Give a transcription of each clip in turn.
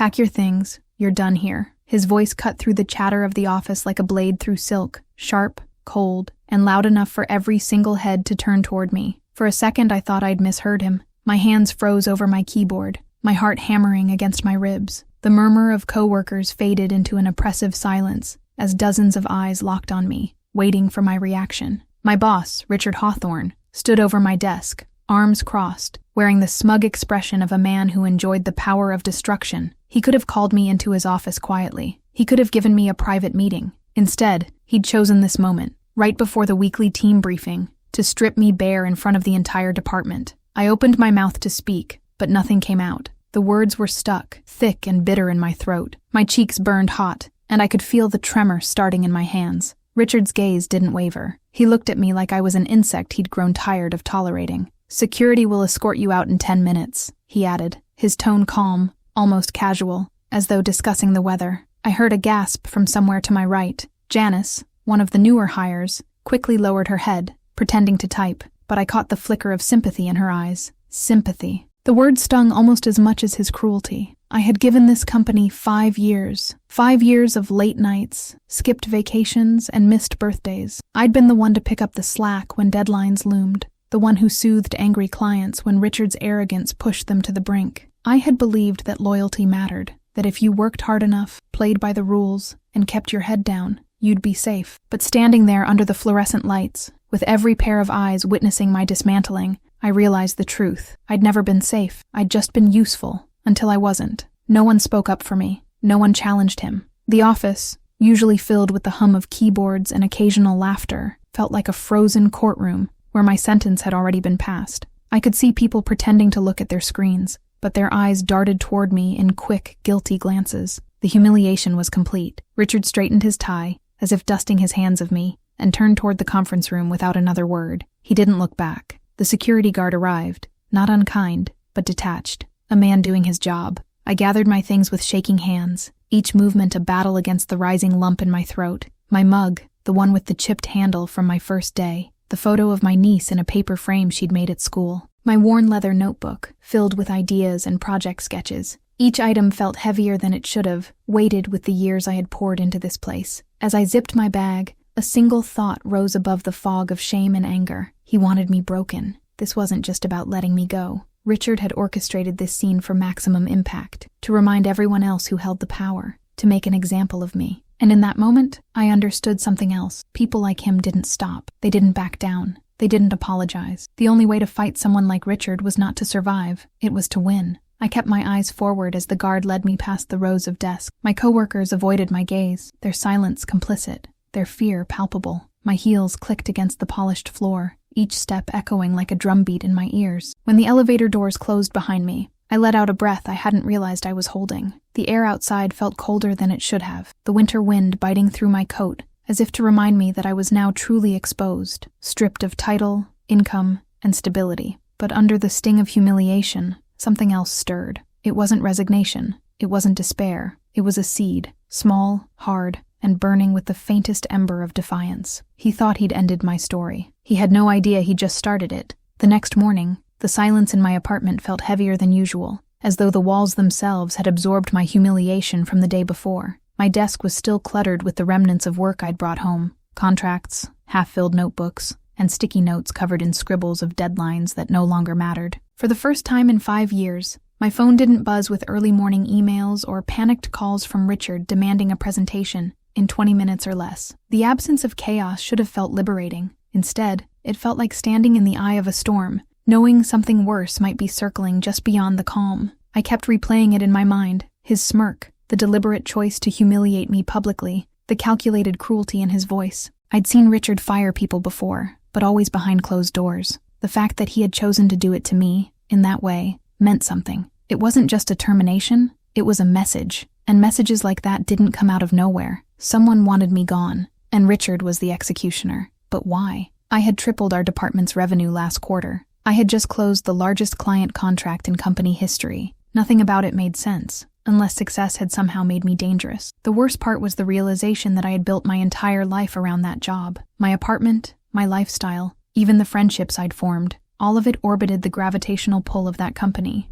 "Pack your things. You're done here." His voice cut through the chatter of the office like a blade through silk, sharp, cold, and loud enough for every single head to turn toward me. For a second I thought I'd misheard him. My hands froze over my keyboard, my heart hammering against my ribs. The murmur of coworkers faded into an oppressive silence as dozens of eyes locked on me, waiting for my reaction. My boss, Richard Hawthorne, stood over my desk, arms crossed, wearing the smug expression of a man who enjoyed the power of destruction. He could have called me into his office quietly. He could have given me a private meeting. Instead, he'd chosen this moment, right before the weekly team briefing, to strip me bare in front of the entire department. I opened my mouth to speak, but nothing came out. The words were stuck, thick and bitter in my throat. My cheeks burned hot, and I could feel the tremor starting in my hands. Richard's gaze didn't waver. He looked at me like I was an insect he'd grown tired of tolerating. "Security will escort you out in 10 minutes, he added, his tone calm, almost casual, as though discussing the weather. I heard a gasp from somewhere to my right. Janice, one of the newer hires, quickly lowered her head, pretending to type, but I caught the flicker of sympathy in her eyes. Sympathy. The word stung almost as much as his cruelty. I had given this company 5 years. 5 years of late nights, skipped vacations, and missed birthdays. I'd been the one to pick up the slack when deadlines loomed, the one who soothed angry clients when Richard's arrogance pushed them to the brink. I had believed that loyalty mattered, that if you worked hard enough, played by the rules, and kept your head down, you'd be safe. But standing there under the fluorescent lights, with every pair of eyes witnessing my dismantling, I realized the truth. I'd never been safe. I'd just been useful, until I wasn't. No one spoke up for me. No one challenged him. The office, usually filled with the hum of keyboards and occasional laughter, felt like a frozen courtroom where my sentence had already been passed. I could see people pretending to look at their screens, but their eyes darted toward me in quick, guilty glances. The humiliation was complete. Richard straightened his tie, as if dusting his hands of me, and turned toward the conference room without another word. He didn't look back. The security guard arrived, not unkind, but detached, a man doing his job. I gathered my things with shaking hands, each movement a battle against the rising lump in my throat. My mug, the one with the chipped handle from my first day, the photo of my niece in a paper frame she'd made at school, my worn leather notebook, filled with ideas and project sketches. Each item felt heavier than it should have, weighted with the years I had poured into this place. As I zipped my bag, a single thought rose above the fog of shame and anger. He wanted me broken. This wasn't just about letting me go. Richard had orchestrated this scene for maximum impact, to remind everyone else who held the power, to make an example of me. And in that moment, I understood something else. People like him didn't stop. They didn't back down. They didn't apologize. The only way to fight someone like Richard was not to survive. It was to win. I kept my eyes forward as the guard led me past the rows of desks. My coworkers avoided my gaze, their silence complicit, their fear palpable. My heels clicked against the polished floor, each step echoing like a drumbeat in my ears. When the elevator doors closed behind me, I let out a breath I hadn't realized I was holding. The air outside felt colder than it should have, the winter wind biting through my coat, as if to remind me that I was now truly exposed, stripped of title, income, and stability. But under the sting of humiliation, something else stirred. It wasn't resignation. It wasn't despair. It was a seed, small, hard, and burning with the faintest ember of defiance. He thought he'd ended my story. He had no idea he'd just started it. The next morning, the silence in my apartment felt heavier than usual, as though the walls themselves had absorbed my humiliation from the day before. My desk was still cluttered with the remnants of work I'd brought home, contracts, half-filled notebooks, and sticky notes covered in scribbles of deadlines that no longer mattered. For the first time in 5 years, my phone didn't buzz with early morning emails or panicked calls from Richard demanding a presentation in 20 minutes or less. The absence of chaos should have felt liberating. Instead, it felt like standing in the eye of a storm, knowing something worse might be circling just beyond the calm. I kept replaying it in my mind, his smirk, the deliberate choice to humiliate me publicly, the calculated cruelty in his voice. I'd seen Richard fire people before, but always behind closed doors. The fact that he had chosen to do it to me, in that way, meant something. It wasn't just a termination, it was a message. And messages like that didn't come out of nowhere. Someone wanted me gone, and Richard was the executioner. But why? I had tripled our department's revenue last quarter. I had just closed the largest client contract in company history. Nothing about it made sense, unless success had somehow made me dangerous. The worst part was the realization that I had built my entire life around that job. My apartment, my lifestyle, even the friendships I'd formed, all of it orbited the gravitational pull of that company.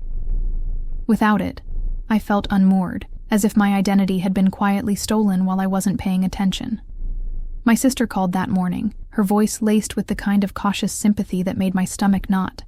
Without it, I felt unmoored, as if my identity had been quietly stolen while I wasn't paying attention. My sister called that morning, her voice laced with the kind of cautious sympathy that made my stomach knot.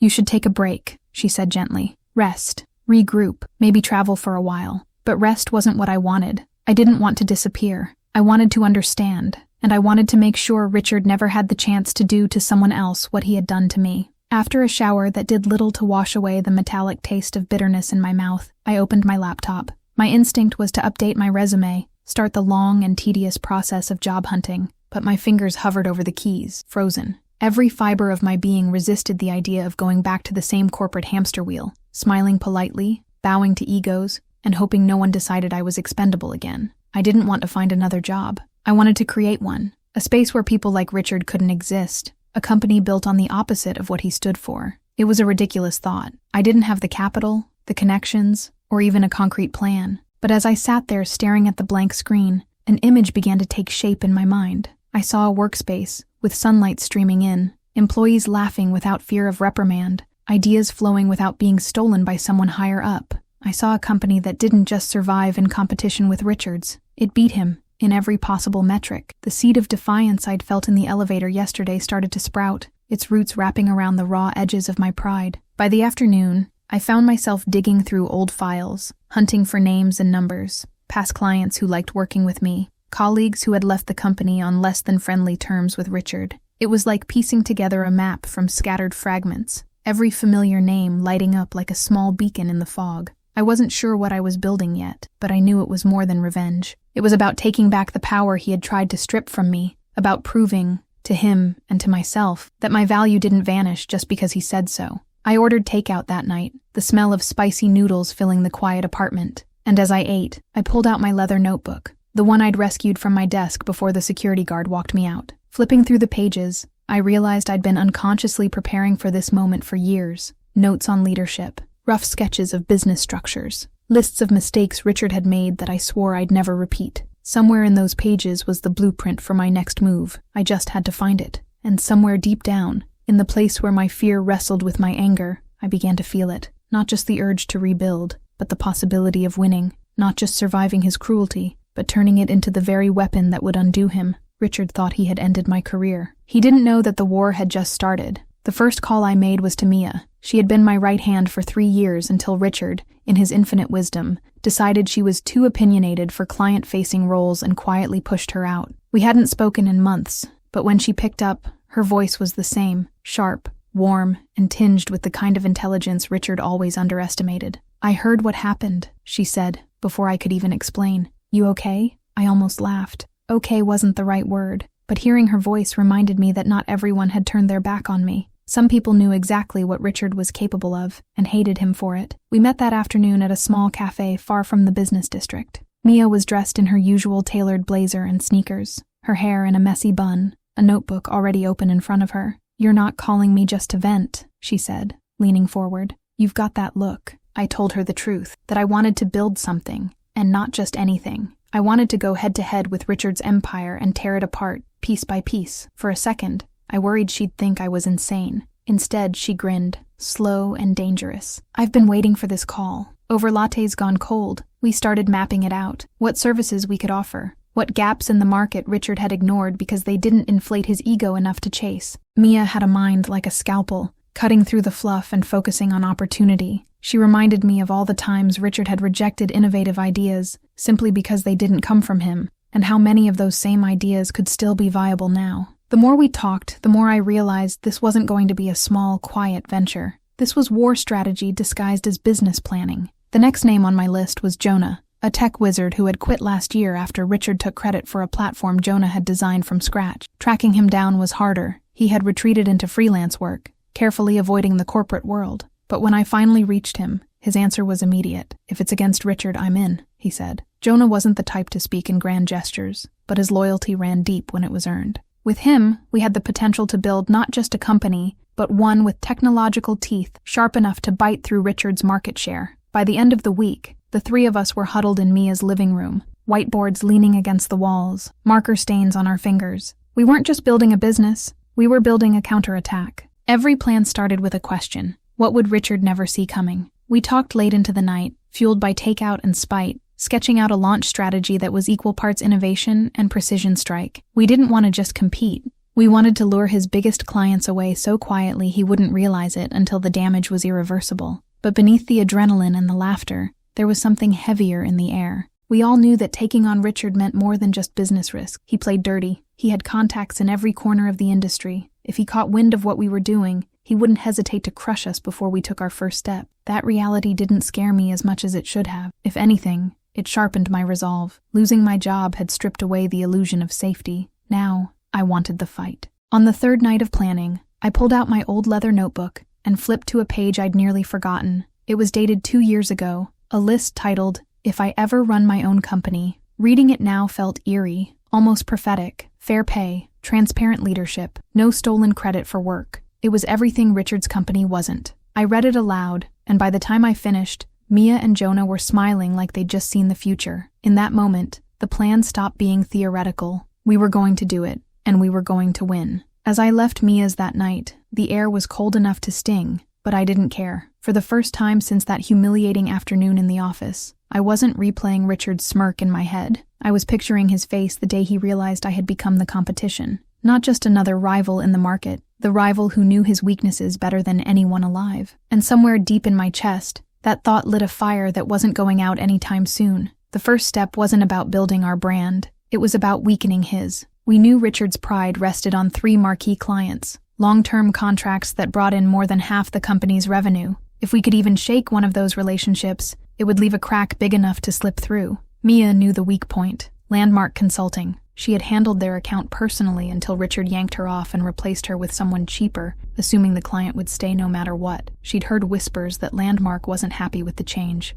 "You should take a break," she said gently. "Rest, regroup, maybe travel for a while." But rest wasn't what I wanted. I didn't want to disappear. I wanted to understand, and I wanted to make sure Richard never had the chance to do to someone else what he had done to me. After a shower that did little to wash away the metallic taste of bitterness in my mouth, I opened my laptop. My instinct was to update my resume, start the long and tedious process of job hunting, but my fingers hovered over the keys, frozen. Every fiber of my being resisted the idea of going back to the same corporate hamster wheel, smiling politely, bowing to egos, and hoping no one decided I was expendable again. I didn't want to find another job. I wanted to create one, a space where people like Richard couldn't exist, a company built on the opposite of what he stood for. It was a ridiculous thought. I didn't have the capital, the connections, or even a concrete plan. But as I sat there staring at the blank screen, an image began to take shape in my mind. I saw a workspace, with sunlight streaming in, employees laughing without fear of reprimand, ideas flowing without being stolen by someone higher up. I saw a company that didn't just survive in competition with Richard's. It beat him, in every possible metric. The seed of defiance I'd felt in the elevator yesterday started to sprout, its roots wrapping around the raw edges of my pride. By the afternoon, I found myself digging through old files, hunting for names and numbers, past clients who liked working with me, colleagues who had left the company on less than friendly terms with Richard. It was like piecing together a map from scattered fragments, every familiar name lighting up like a small beacon in the fog. I wasn't sure what I was building yet, but I knew it was more than revenge. It was about taking back the power he had tried to strip from me, about proving, to him and to myself, that my value didn't vanish just because he said so. I ordered takeout that night, the smell of spicy noodles filling the quiet apartment. And as I ate, I pulled out my leather notebook, the one I'd rescued from my desk before the security guard walked me out. Flipping through the pages, I realized I'd been unconsciously preparing for this moment for years. Notes on leadership, rough sketches of business structures, lists of mistakes Richard had made that I swore I'd never repeat. Somewhere in those pages was the blueprint for my next move. I just had to find it. And somewhere deep down, in the place where my fear wrestled with my anger, I began to feel it. Not just the urge to rebuild, but the possibility of winning. Not just surviving his cruelty, but turning it into the very weapon that would undo him. Richard thought he had ended my career. He didn't know that the war had just started. The first call I made was to Mia. She had been my right hand for 3 years until Richard, in his infinite wisdom, decided she was too opinionated for client-facing roles and quietly pushed her out. We hadn't spoken in months, but when she picked up, her voice was the same, sharp, warm, and tinged with the kind of intelligence Richard always underestimated. "I heard what happened," she said, before I could even explain. "You okay?" I almost laughed. Okay wasn't the right word, but hearing her voice reminded me that not everyone had turned their back on me. Some people knew exactly what Richard was capable of, and hated him for it. We met that afternoon at a small cafe far from the business district. Mia was dressed in her usual tailored blazer and sneakers, her hair in a messy bun, a notebook already open in front of her. "You're not calling me just to vent," she said, leaning forward. "You've got that look." I told her the truth, that I wanted to build something, and not just anything. I wanted to go head-to-head with Richard's empire and tear it apart, piece by piece. For a second, I worried she'd think I was insane. Instead, she grinned, slow and dangerous. "I've been waiting for this call. Over lattes gone cold, we started mapping it out, what services we could offer, what gaps in the market Richard had ignored because they didn't inflate his ego enough to chase." Mia had a mind like a scalpel, cutting through the fluff and focusing on opportunity. She reminded me of all the times Richard had rejected innovative ideas simply because they didn't come from him, and how many of those same ideas could still be viable now. The more we talked, the more I realized this wasn't going to be a small, quiet venture. This was war strategy disguised as business planning. The next name on my list was Jonah, a tech wizard who had quit last year after Richard took credit for a platform Jonah had designed from scratch. Tracking him down was harder. He had retreated into freelance work, carefully avoiding the corporate world. But when I finally reached him, his answer was immediate. "If it's against Richard, I'm in," he said. Jonah wasn't the type to speak in grand gestures, but his loyalty ran deep when it was earned. With him, we had the potential to build not just a company, but one with technological teeth sharp enough to bite through Richard's market share. By the end of the week, the 3 of us were huddled in Mia's living room, whiteboards leaning against the walls, marker stains on our fingers. We weren't just building a business, we were building a counterattack. Every plan started with a question. What would Richard never see coming? We talked late into the night, fueled by takeout and spite, sketching out a launch strategy that was equal parts innovation and precision strike. We didn't want to just compete. We wanted to lure his biggest clients away so quietly he wouldn't realize it until the damage was irreversible. But beneath the adrenaline and the laughter, there was something heavier in the air. We all knew that taking on Richard meant more than just business risk. He played dirty. He had contacts in every corner of the industry. If he caught wind of what we were doing, he wouldn't hesitate to crush us before we took our first step. That reality didn't scare me as much as it should have. If anything, it sharpened my resolve. Losing my job had stripped away the illusion of safety. Now, I wanted the fight. On the third night of planning, I pulled out my old leather notebook and flipped to a page I'd nearly forgotten. It was dated 2 years ago, a list titled, "If I Ever Run My Own Company." Reading it now felt eerie, almost prophetic. Fair pay, transparent leadership, no stolen credit for work. It was everything Richard's company wasn't. I read it aloud, and by the time I finished, Mia and Jonah were smiling like they'd just seen the future. In that moment, the plan stopped being theoretical. We were going to do it, and we were going to win. As I left Mia's that night, the air was cold enough to sting, but I didn't care. For the first time since that humiliating afternoon in the office, I wasn't replaying Richard's smirk in my head. I was picturing his face the day he realized I had become the competition. Not just another rival in the market, the rival who knew his weaknesses better than anyone alive. And somewhere deep in my chest, that thought lit a fire that wasn't going out anytime soon. The first step wasn't about building our brand. It was about weakening his. We knew Richard's pride rested on 3 marquee clients, long-term contracts that brought in more than half the company's revenue. If we could even shake one of those relationships, it would leave a crack big enough to slip through. Mia knew the weak point, Landmark Consulting. She had handled their account personally until Richard yanked her off and replaced her with someone cheaper, assuming the client would stay no matter what. She'd heard whispers that Landmark wasn't happy with the change.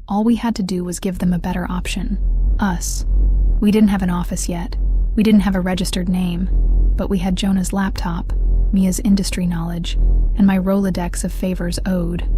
All we had to do was give them a better option. Us. We didn't have an office yet. We didn't have a registered name, but we had Jonah's laptop, Mia's industry knowledge, and my Rolodex of favors owed.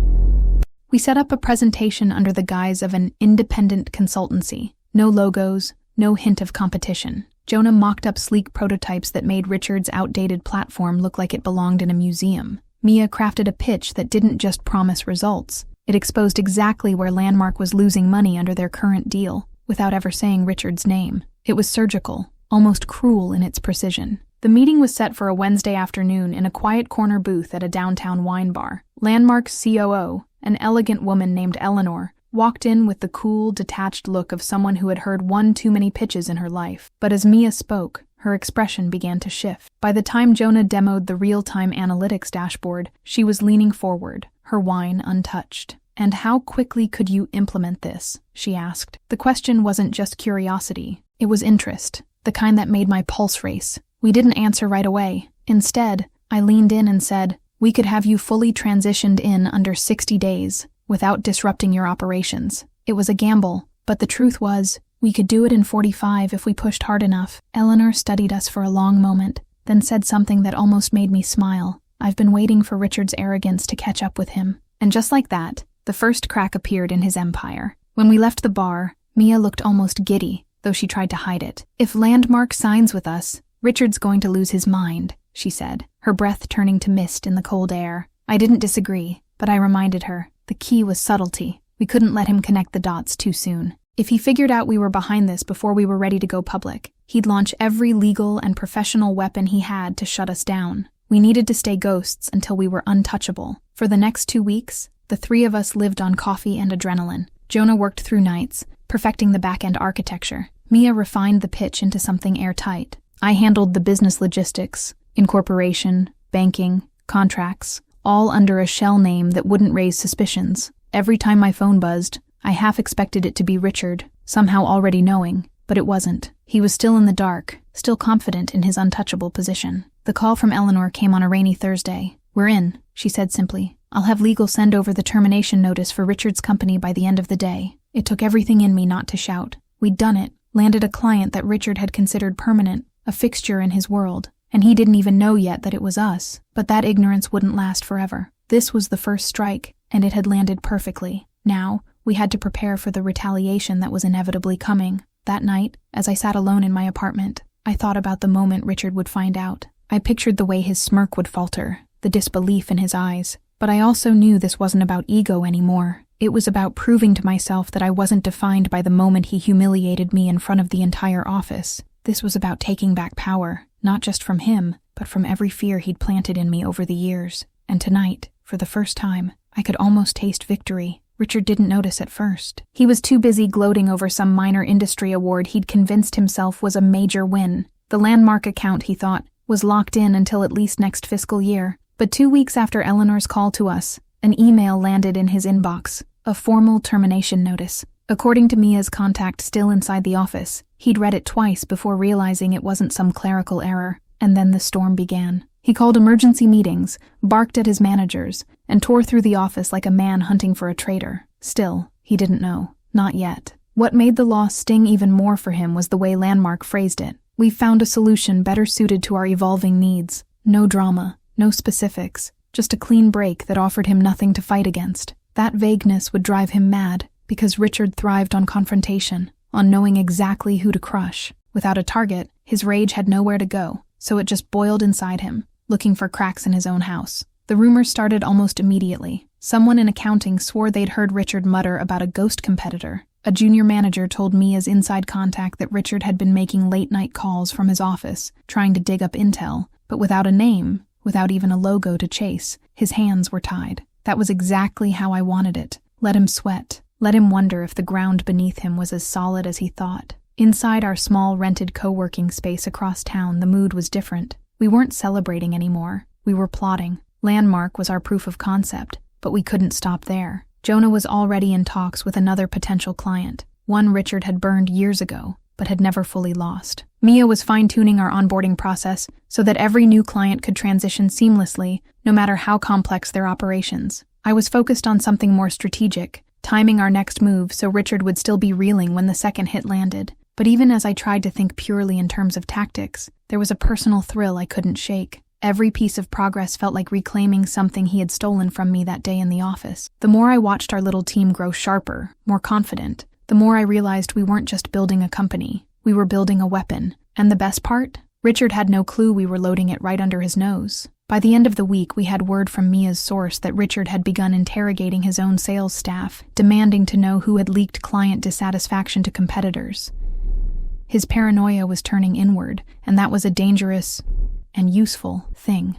We set up a presentation under the guise of an independent consultancy. No logos, no hint of competition. Jonah mocked up sleek prototypes that made Richard's outdated platform look like it belonged in a museum. Mia crafted a pitch that didn't just promise results. It exposed exactly where Landmark was losing money under their current deal, without ever saying Richard's name. It was surgical, almost cruel in its precision. The meeting was set for a Wednesday afternoon in a quiet corner booth at a downtown wine bar. Landmark's COO, an elegant woman named Eleanor, walked in with the cool, detached look of someone who had heard one too many pitches in her life. But as Mia spoke, her expression began to shift. By the time Jonah demoed the real-time analytics dashboard, she was leaning forward, her wine untouched. "And how quickly could you implement this?" she asked. The question wasn't just curiosity. It was interest, the kind that made my pulse race. We didn't answer right away. Instead, I leaned in and said, "We could have you fully transitioned in under 60 days, without disrupting your operations." It was a gamble, but the truth was, we could do it in 45 if we pushed hard enough. Eleanor studied us for a long moment, then said something that almost made me smile. "I've been waiting for Richard's arrogance to catch up with him." And just like that, the first crack appeared in his empire. When we left the bar, Mia looked almost giddy, though she tried to hide it. "If Landmark signs with us, Richard's going to lose his mind," she said, her breath turning to mist in the cold air. I didn't disagree, but I reminded her, the key was subtlety. We couldn't let him connect the dots too soon. If he figured out we were behind this before we were ready to go public, he'd launch every legal and professional weapon he had to shut us down. We needed to stay ghosts until we were untouchable. For the next 2 weeks, the 3 of us lived on coffee and adrenaline. Jonah worked through nights, perfecting the back-end architecture. Mia refined the pitch into something airtight. I handled the business logistics, incorporation, banking, contracts, all under a shell name that wouldn't raise suspicions. Every time my phone buzzed, I half expected it to be Richard, somehow already knowing, but it wasn't. He was still in the dark, still confident in his untouchable position. The call from Eleanor came on a rainy Thursday. "We're in," she said simply. "I'll have legal send over the termination notice for Richard's company by the end of the day." It took everything in me not to shout. We'd done it, landed a client that Richard had considered permanent, a fixture in his world, and he didn't even know yet that it was us. But that ignorance wouldn't last forever. This was the first strike, and it had landed perfectly. Now, we had to prepare for the retaliation that was inevitably coming. That night, as I sat alone in my apartment, I thought about the moment Richard would find out. I pictured the way his smirk would falter, the disbelief in his eyes. But I also knew this wasn't about ego anymore. It was about proving to myself that I wasn't defined by the moment he humiliated me in front of the entire office. This was about taking back power, not just from him, but from every fear he'd planted in me over the years. And tonight, for the first time, I could almost taste victory. Richard didn't notice at first. He was too busy gloating over some minor industry award he'd convinced himself was a major win. The landmark account, he thought, was locked in until at least next fiscal year. But 2 weeks after Eleanor's call to us, an email landed in his inbox, a formal termination notice. According to Mia's contact still inside the office, he'd read it twice before realizing it wasn't some clerical error, and then the storm began. He called emergency meetings, barked at his managers, and tore through the office like a man hunting for a traitor. Still, he didn't know. Not yet. What made the loss sting even more for him was the way Landmark phrased it. "We've found a solution better suited to our evolving needs. No drama, no specifics, just a clean break that offered him nothing to fight against." That vagueness would drive him mad, because Richard thrived on confrontation, on knowing exactly who to crush. Without a target, his rage had nowhere to go, so it just boiled inside him, looking for cracks in his own house. The rumors started almost immediately. Someone in accounting swore they'd heard Richard mutter about a ghost competitor. A junior manager told Mia's inside contact that Richard had been making late-night calls from his office, trying to dig up intel, but without a name, without even a logo to chase. His hands were tied. That was exactly how I wanted it. Let him sweat. Let him wonder if the ground beneath him was as solid as he thought. Inside our small rented co-working space across town, the mood was different. We weren't celebrating anymore. We were plotting. Landmark was our proof of concept, but we couldn't stop there. Jonah was already in talks with another potential client, one Richard had burned years ago, but had never fully lost. Mia was fine-tuning our onboarding process so that every new client could transition seamlessly, no matter how complex their operations. I was focused on something more strategic, timing our next move so Richard would still be reeling when the second hit landed. But even as I tried to think purely in terms of tactics, there was a personal thrill I couldn't shake. Every piece of progress felt like reclaiming something he had stolen from me that day in the office. The more I watched our little team grow sharper, more confident, the more I realized we weren't just building a company, we were building a weapon. And the best part? Richard had no clue we were loading it right under his nose. By the end of the week, we had word from Mia's source that Richard had begun interrogating his own sales staff, demanding to know who had leaked client dissatisfaction to competitors. His paranoia was turning inward, and that was a dangerous and useful thing.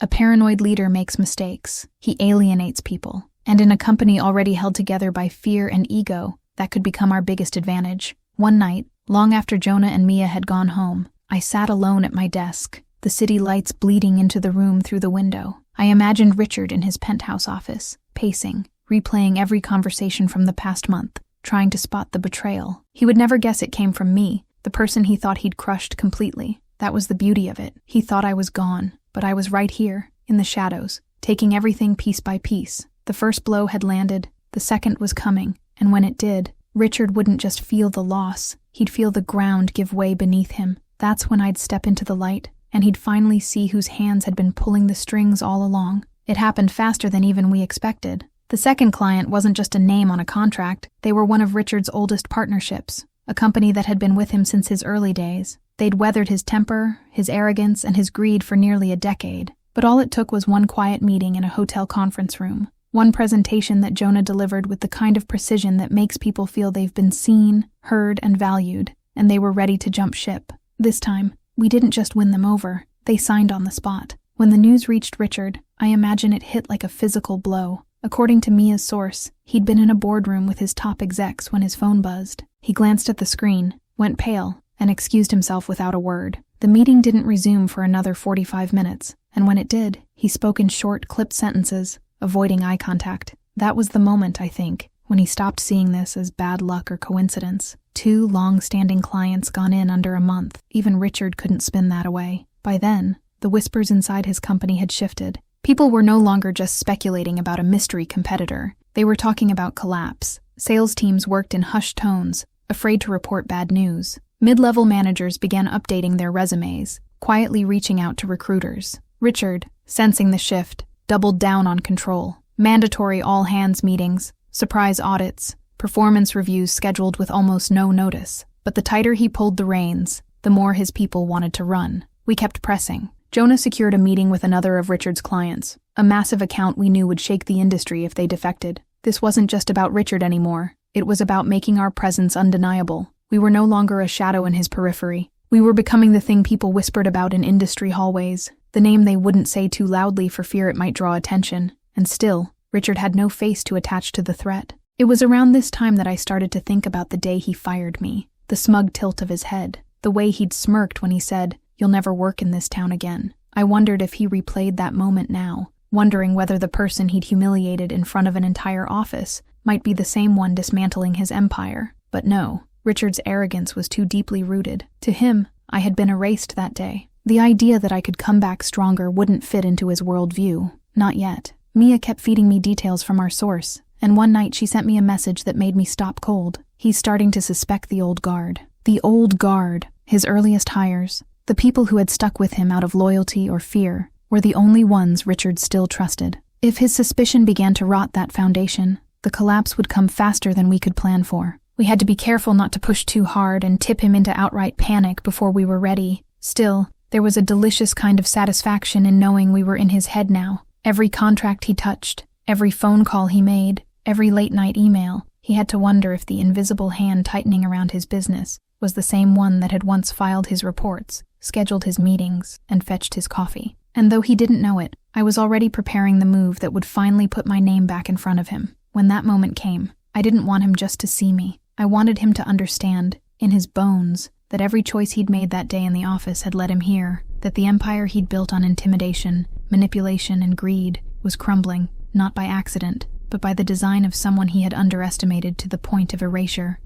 A paranoid leader makes mistakes. He alienates people. And in a company already held together by fear and ego, that could become our biggest advantage. One night, long after Jonah and Mia had gone home, I sat alone at my desk, the city lights bleeding into the room through the window. I imagined Richard in his penthouse office, pacing, replaying every conversation from the past month, trying to spot the betrayal. He would never guess it came from me, the person he thought he'd crushed completely. That was the beauty of it. He thought I was gone, but I was right here, in the shadows, taking everything piece by piece. The first blow had landed, the second was coming, and when it did, Richard wouldn't just feel the loss, he'd feel the ground give way beneath him. That's when I'd step into the light, and he'd finally see whose hands had been pulling the strings all along. It happened faster than even we expected. The second client wasn't just a name on a contract, they were one of Richard's oldest partnerships, a company that had been with him since his early days. They'd weathered his temper, his arrogance, and his greed for nearly a decade. But all it took was one quiet meeting in a hotel conference room, one presentation that Jonah delivered with the kind of precision that makes people feel they've been seen, heard, and valued, and they were ready to jump ship. This time, we didn't just win them over, they signed on the spot. When the news reached Richard, I imagine it hit like a physical blow. According to Mia's source, he'd been in a boardroom with his top execs when his phone buzzed. He glanced at the screen, went pale, and excused himself without a word. The meeting didn't resume for another 45 minutes, and when it did, he spoke in short, clipped sentences, avoiding eye contact. That was the moment, I think, when he stopped seeing this as bad luck or coincidence. 2 long-standing clients gone in under a month. Even Richard couldn't spin that away. By then, the whispers inside his company had shifted. People were no longer just speculating about a mystery competitor. They were talking about collapse. Sales teams worked in hushed tones, afraid to report bad news. Mid-level managers began updating their resumes, quietly reaching out to recruiters. Richard, sensing the shift, doubled down on control. Mandatory all-hands meetings, surprise audits, performance reviews scheduled with almost no notice. But the tighter he pulled the reins, the more his people wanted to run. We kept pressing. Jonah secured a meeting with another of Richard's clients, a massive account we knew would shake the industry if they defected. This wasn't just about Richard anymore. It was about making our presence undeniable. We were no longer a shadow in his periphery. We were becoming the thing people whispered about in industry hallways, the name they wouldn't say too loudly for fear it might draw attention. And still, Richard had no face to attach to the threat. It was around this time that I started to think about the day he fired me, the smug tilt of his head, the way he'd smirked when he said, "You'll never work in this town again." I wondered if he replayed that moment now, wondering whether the person he'd humiliated in front of an entire office might be the same one dismantling his empire. But no, Richard's arrogance was too deeply rooted. To him, I had been erased that day. The idea that I could come back stronger wouldn't fit into his worldview. Not yet. Mia kept feeding me details from our source, and one night she sent me a message that made me stop cold. He's starting to suspect the old guard. The old guard, his earliest hires, the people who had stuck with him out of loyalty or fear, were the only ones Richard still trusted. If his suspicion began to rot that foundation, the collapse would come faster than we could plan for. We had to be careful not to push too hard and tip him into outright panic before we were ready. Still, there was a delicious kind of satisfaction in knowing we were in his head now. Every contract he touched, every phone call he made, every late-night email, he had to wonder if the invisible hand tightening around his business was the same one that had once filed his reports, scheduled his meetings, and fetched his coffee. And though he didn't know it, I was already preparing the move that would finally put my name back in front of him. When that moment came, I didn't want him just to see me. I wanted him to understand, in his bones, that every choice he'd made that day in the office had led him here, that the empire he'd built on intimidation, manipulation, and greed was crumbling, not by accident, but by the design of someone he had underestimated to the point of erasure.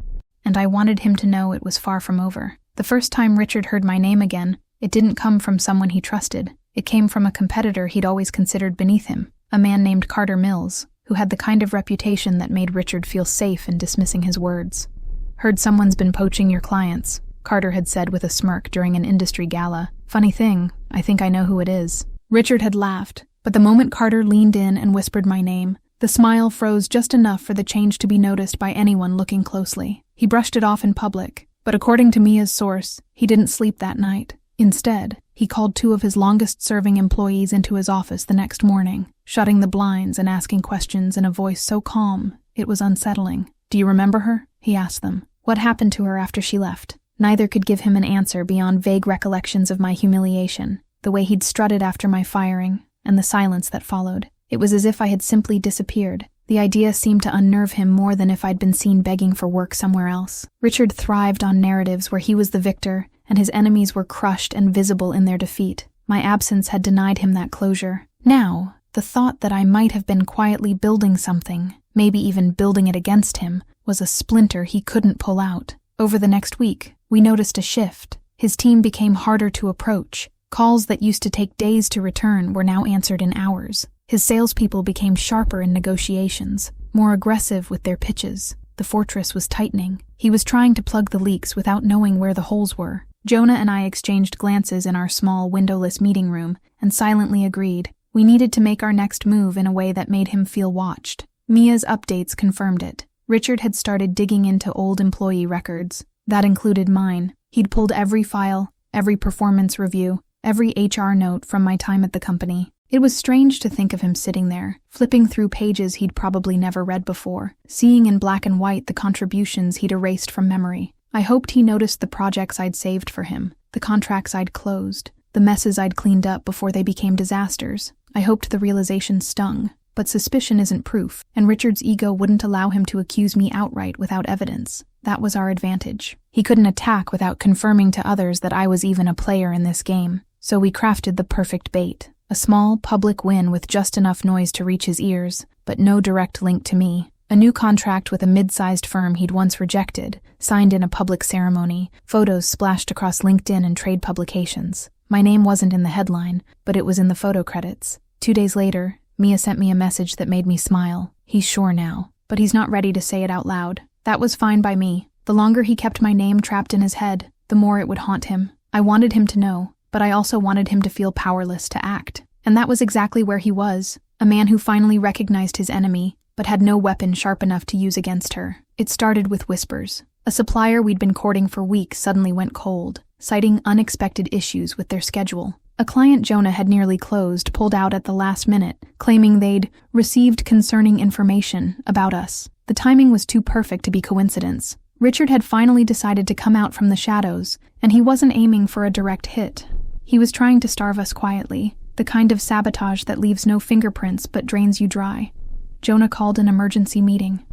And I wanted him to know it was far from over. The first time Richard heard my name again, it didn't come from someone he trusted. It came from a competitor he'd always considered beneath him, a man named Carter Mills, who had the kind of reputation that made Richard feel safe in dismissing his words. "Heard someone's been poaching your clients," Carter had said with a smirk during an industry gala. "Funny thing, I think I know who it is." Richard had laughed, but the moment Carter leaned in and whispered my name, the smile froze just enough for the change to be noticed by anyone looking closely. He brushed it off in public, but according to Mia's source, he didn't sleep that night. Instead, he called 2 of his longest-serving employees into his office the next morning, shutting the blinds and asking questions in a voice so calm it was unsettling. "Do you remember her?" he asked them. "What happened to her after she left?" Neither could give him an answer beyond vague recollections of my humiliation, the way he'd strutted after my firing, and the silence that followed. It was as if I had simply disappeared. The idea seemed to unnerve him more than if I'd been seen begging for work somewhere else. Richard thrived on narratives where he was the victor, and his enemies were crushed and visible in their defeat. My absence had denied him that closure. Now, the thought that I might have been quietly building something, maybe even building it against him, was a splinter he couldn't pull out. Over the next week, we noticed a shift. His team became harder to approach. Calls that used to take days to return were now answered in hours. His salespeople became sharper in negotiations, more aggressive with their pitches. The fortress was tightening. He was trying to plug the leaks without knowing where the holes were. Jonah and I exchanged glances in our small, windowless meeting room and silently agreed. We needed to make our next move in a way that made him feel watched. Mia's updates confirmed it. Richard had started digging into old employee records. That included mine. He'd pulled every file, every performance review, every HR note from my time at the company. It was strange to think of him sitting there, flipping through pages he'd probably never read before, seeing in black and white the contributions he'd erased from memory. I hoped he noticed the projects I'd saved for him, the contracts I'd closed, the messes I'd cleaned up before they became disasters. I hoped the realization stung. But suspicion isn't proof, and Richard's ego wouldn't allow him to accuse me outright without evidence. That was our advantage. He couldn't attack without confirming to others that I was even a player in this game. So we crafted the perfect bait. A small, public win with just enough noise to reach his ears, but no direct link to me. A new contract with a mid-sized firm he'd once rejected, signed in a public ceremony, photos splashed across LinkedIn and trade publications. My name wasn't in the headline, but it was in the photo credits. 2 days later, Mia sent me a message that made me smile. He's sure now, but he's not ready to say it out loud. That was fine by me. The longer he kept my name trapped in his head, the more it would haunt him. I wanted him to know, but I also wanted him to feel powerless to act. And that was exactly where he was, a man who finally recognized his enemy, but had no weapon sharp enough to use against her. It started with whispers. A supplier we'd been courting for weeks suddenly went cold, citing unexpected issues with their schedule. A client Jonah had nearly closed pulled out at the last minute, claiming they'd received concerning information about us. The timing was too perfect to be coincidence. Richard had finally decided to come out from the shadows, and he wasn't aiming for a direct hit. He was trying to starve us quietly, the kind of sabotage that leaves no fingerprints but drains you dry. Jonah called an emergency meeting.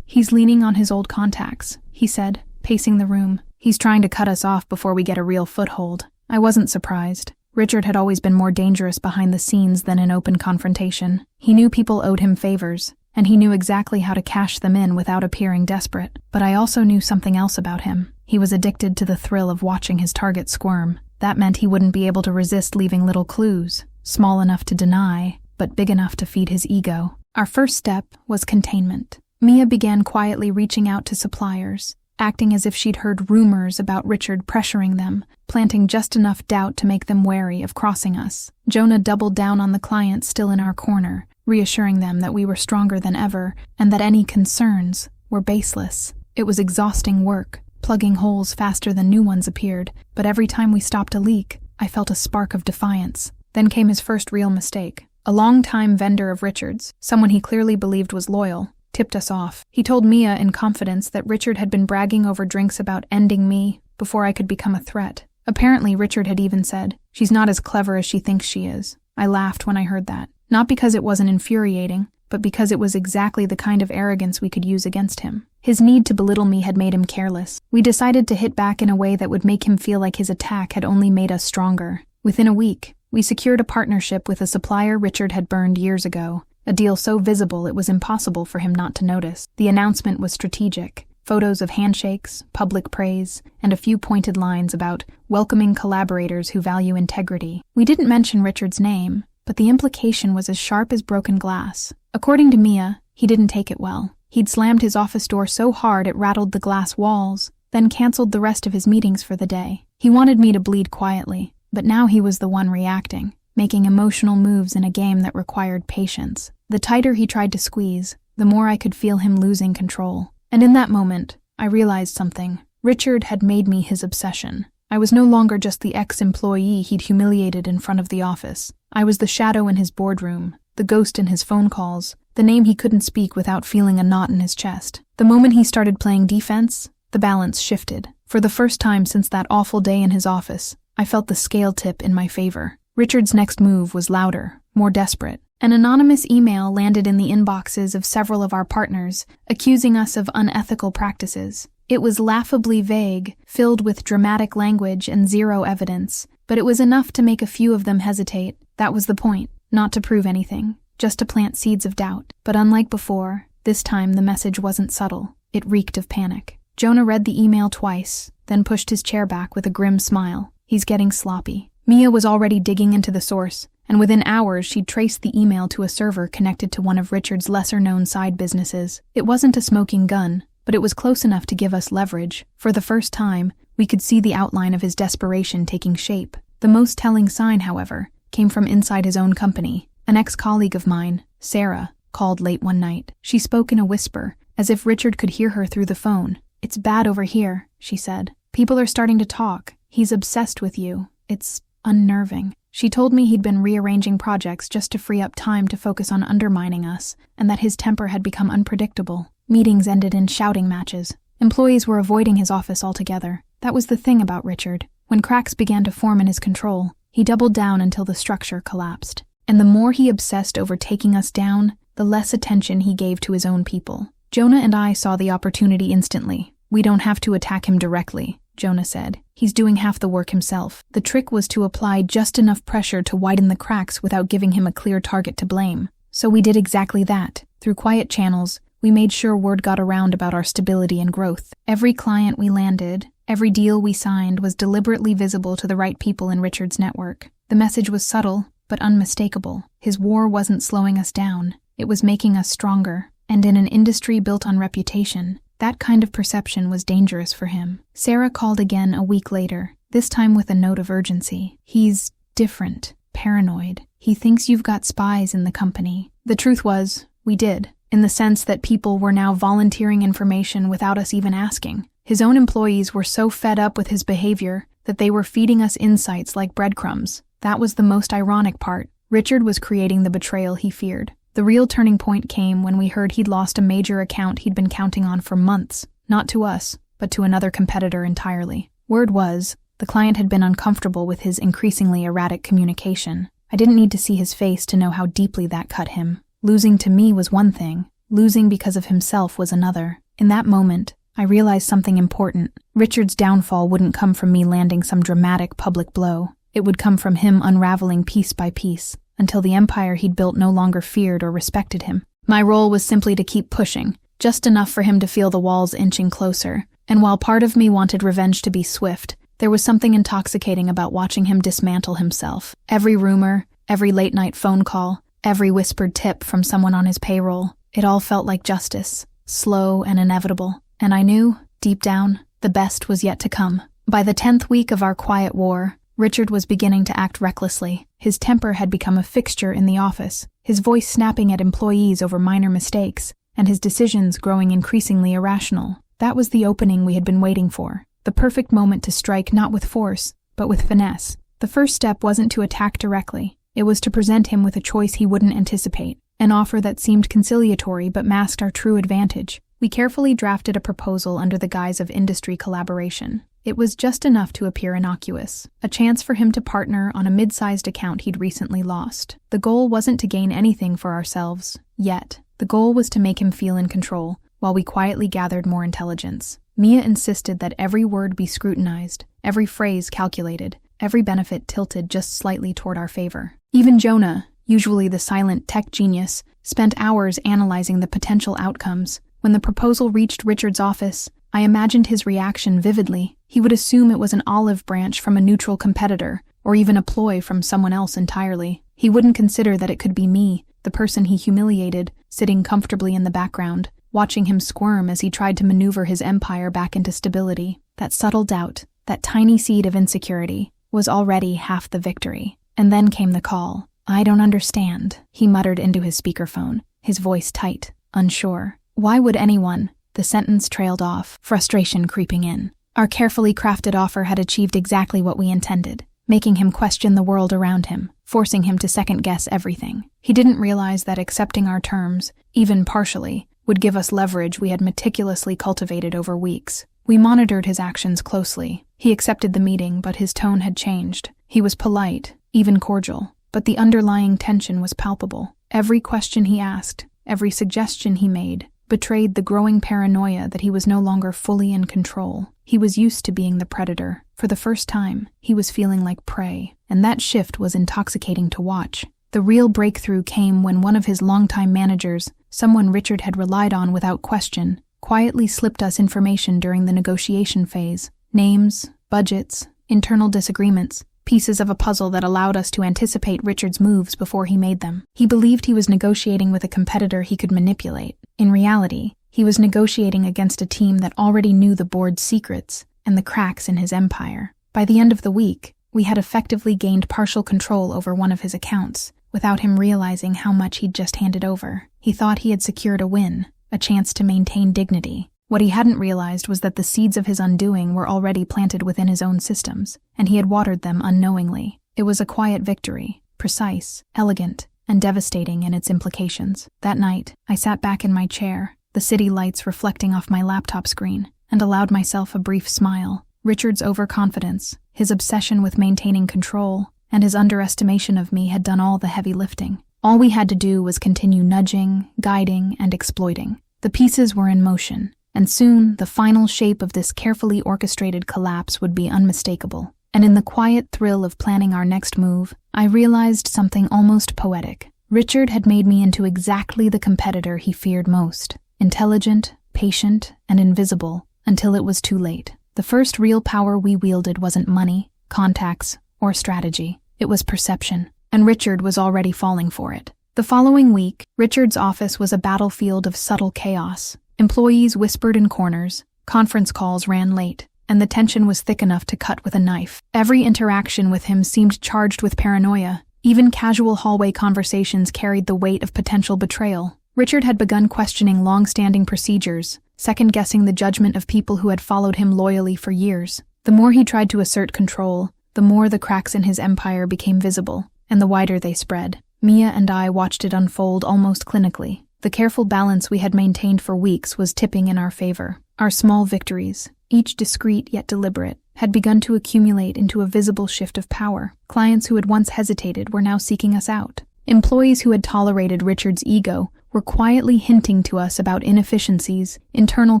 "He's leaning on his old contacts," he said, pacing the room. "He's trying to cut us off before we get a real foothold." I wasn't surprised. Richard had always been more dangerous behind the scenes than in open confrontation. He knew people owed him favors, and he knew exactly how to cash them in without appearing desperate. But I also knew something else about him. He was addicted to the thrill of watching his target squirm. That meant he wouldn't be able to resist leaving little clues, small enough to deny, but big enough to feed his ego. Our first step was containment. Mia began quietly reaching out to suppliers, acting as if she'd heard rumors about Richard pressuring them, planting just enough doubt to make them wary of crossing us. Jonah doubled down on the clients still in our corner, reassuring them that we were stronger than ever and that any concerns were baseless. It was exhausting work, plugging holes faster than new ones appeared, but every time we stopped a leak, I felt a spark of defiance. Then came his first real mistake. A long-time vendor of Richard's, someone he clearly believed was loyal, tipped us off. He told Mia in confidence that Richard had been bragging over drinks about ending me before I could become a threat. Apparently, Richard had even said, "She's not as clever as she thinks she is." I laughed when I heard that. Not because it wasn't infuriating, but because it was exactly the kind of arrogance we could use against him. His need to belittle me had made him careless. We decided to hit back in a way that would make him feel like his attack had only made us stronger. Within a week, we secured a partnership with a supplier Richard had burned years ago, a deal so visible it was impossible for him not to notice. The announcement was strategic. Photos of handshakes, public praise, and a few pointed lines about welcoming collaborators who value integrity. We didn't mention Richard's name, but the implication was as sharp as broken glass. According to Mia, he didn't take it well. He'd slammed his office door so hard it rattled the glass walls, then canceled the rest of his meetings for the day. He wanted me to bleed quietly, but now he was the one reacting, making emotional moves in a game that required patience. The tighter he tried to squeeze, the more I could feel him losing control. And in that moment, I realized something. Richard had made me his obsession. I was no longer just the ex-employee he'd humiliated in front of the office. I was the shadow in his boardroom, the ghost in his phone calls, the name he couldn't speak without feeling a knot in his chest. The moment he started playing defense, the balance shifted. For the first time since that awful day in his office, I felt the scale tip in my favor. Richard's next move was louder, more desperate. An anonymous email landed in the inboxes of several of our partners, accusing us of unethical practices. It was laughably vague, filled with dramatic language and zero evidence, but it was enough to make a few of them hesitate. That was the point, not to prove anything, just to plant seeds of doubt. But unlike before, this time the message wasn't subtle. It reeked of panic. Jonah read the email twice, then pushed his chair back with a grim smile. He's getting sloppy. Mia was already digging into the source, and within hours she'd traced the email to a server connected to one of Richard's lesser-known side businesses. It wasn't a smoking gun, but it was close enough to give us leverage. For the first time, we could see the outline of his desperation taking shape. The most telling sign, however, came from inside his own company. An ex-colleague of mine, Sarah, called late one night. She spoke in a whisper, as if Richard could hear her through the phone. "It's bad over here," she said. "People are starting to talk. He's obsessed with you. It's unnerving." She told me he'd been rearranging projects just to free up time to focus on undermining us, and that his temper had become unpredictable. Meetings ended in shouting matches. Employees were avoiding his office altogether. That was the thing about Richard. When cracks began to form in his control, he doubled down until the structure collapsed. And the more he obsessed over taking us down, the less attention he gave to his own people. Jonah and I saw the opportunity instantly. "We don't have to attack him directly," Jonah said. "He's doing half the work himself." The trick was to apply just enough pressure to widen the cracks without giving him a clear target to blame. So we did exactly that. Through quiet channels, we made sure word got around about our stability and growth. Every client we landed, every deal we signed was deliberately visible to the right people in Richard's network. The message was subtle, but unmistakable. His war wasn't slowing us down. It was making us stronger. And in an industry built on reputation, that kind of perception was dangerous for him. Sarah called again a week later, this time with a note of urgency. "He's different, paranoid. He thinks you've got spies in the company." The truth was, we did, in the sense that people were now volunteering information without us even asking. His own employees were so fed up with his behavior that they were feeding us insights like breadcrumbs. That was the most ironic part. Richard was creating the betrayal he feared. The real turning point came when we heard he'd lost a major account he'd been counting on for months, not to us, but to another competitor entirely. Word was, the client had been uncomfortable with his increasingly erratic communication. I didn't need to see his face to know how deeply that cut him. Losing to me was one thing, losing because of himself was another. In that moment, I realized something important. Richard's downfall wouldn't come from me landing some dramatic public blow. It would come from him unraveling piece by piece, until the empire he'd built no longer feared or respected him. My role was simply to keep pushing, just enough for him to feel the walls inching closer. And while part of me wanted revenge to be swift, there was something intoxicating about watching him dismantle himself. Every rumor, every late-night phone call, every whispered tip from someone on his payroll, it all felt like justice, slow and inevitable. And I knew, deep down, the best was yet to come. By the 10th week of our quiet war, Richard was beginning to act recklessly. His temper had become a fixture in the office, his voice snapping at employees over minor mistakes, and his decisions growing increasingly irrational. That was the opening we had been waiting for, the perfect moment to strike not with force, but with finesse. The first step wasn't to attack directly. It was to present him with a choice he wouldn't anticipate, an offer that seemed conciliatory but masked our true advantage. We carefully drafted a proposal under the guise of industry collaboration. It was just enough to appear innocuous, a chance for him to partner on a mid-sized account he'd recently lost. The goal wasn't to gain anything for ourselves, yet. The goal was to make him feel in control, while we quietly gathered more intelligence. Mia insisted that every word be scrutinized, every phrase calculated, every benefit tilted just slightly toward our favor. Even Jonah, usually the silent tech genius, spent hours analyzing the potential outcomes. When the proposal reached Richard's office, I imagined his reaction vividly. He would assume it was an olive branch from a neutral competitor, or even a ploy from someone else entirely. He wouldn't consider that it could be me, the person he humiliated, sitting comfortably in the background, watching him squirm as he tried to maneuver his empire back into stability. That subtle doubt, that tiny seed of insecurity, was already half the victory. And then came the call. "I don't understand," he muttered into his speakerphone, his voice tight, unsure. "Why would anyone?" The sentence trailed off, frustration creeping in. Our carefully crafted offer had achieved exactly what we intended, making him question the world around him, forcing him to second-guess everything. He didn't realize that accepting our terms, even partially, would give us leverage we had meticulously cultivated over weeks. We monitored his actions closely. He accepted the meeting, but his tone had changed. He was polite, even cordial, but the underlying tension was palpable. Every question he asked, every suggestion he made, betrayed the growing paranoia that he was no longer fully in control. He was used to being the predator. For the first time, he was feeling like prey, and that shift was intoxicating to watch. The real breakthrough came when one of his longtime managers, someone Richard had relied on without question, quietly slipped us information during the negotiation phase. Names, budgets, internal disagreements, pieces of a puzzle that allowed us to anticipate Richard's moves before he made them. He believed he was negotiating with a competitor he could manipulate. In reality, he was negotiating against a team that already knew the board's secrets and the cracks in his empire. By the end of the week, we had effectively gained partial control over one of his accounts, without him realizing how much he'd just handed over. He thought he had secured a win, a chance to maintain dignity. What he hadn't realized was that the seeds of his undoing were already planted within his own systems, and he had watered them unknowingly. It was a quiet victory, precise, elegant, and devastating in its implications. That night, I sat back in my chair, the city lights reflecting off my laptop screen, and allowed myself a brief smile. Richard's overconfidence, his obsession with maintaining control, and his underestimation of me had done all the heavy lifting. All we had to do was continue nudging, guiding, and exploiting. The pieces were in motion, and soon the final shape of this carefully orchestrated collapse would be unmistakable. And in the quiet thrill of planning our next move, I realized something almost poetic. Richard had made me into exactly the competitor he feared most. Intelligent, patient, and invisible, until it was too late. The first real power we wielded wasn't money, contacts, or strategy. It was perception, and Richard was already falling for it. The following week, Richard's office was a battlefield of subtle chaos. Employees whispered in corners, conference calls ran late, and the tension was thick enough to cut with a knife. Every interaction with him seemed charged with paranoia. Even casual hallway conversations carried the weight of potential betrayal. Richard had begun questioning long-standing procedures, second-guessing the judgment of people who had followed him loyally for years. The more he tried to assert control, the more the cracks in his empire became visible, and the wider they spread. Mia and I watched it unfold almost clinically. The careful balance we had maintained for weeks was tipping in our favor. Our small victories, each discreet yet deliberate, had begun to accumulate into a visible shift of power. Clients who had once hesitated were now seeking us out. Employees who had tolerated Richard's ego were quietly hinting to us about inefficiencies, internal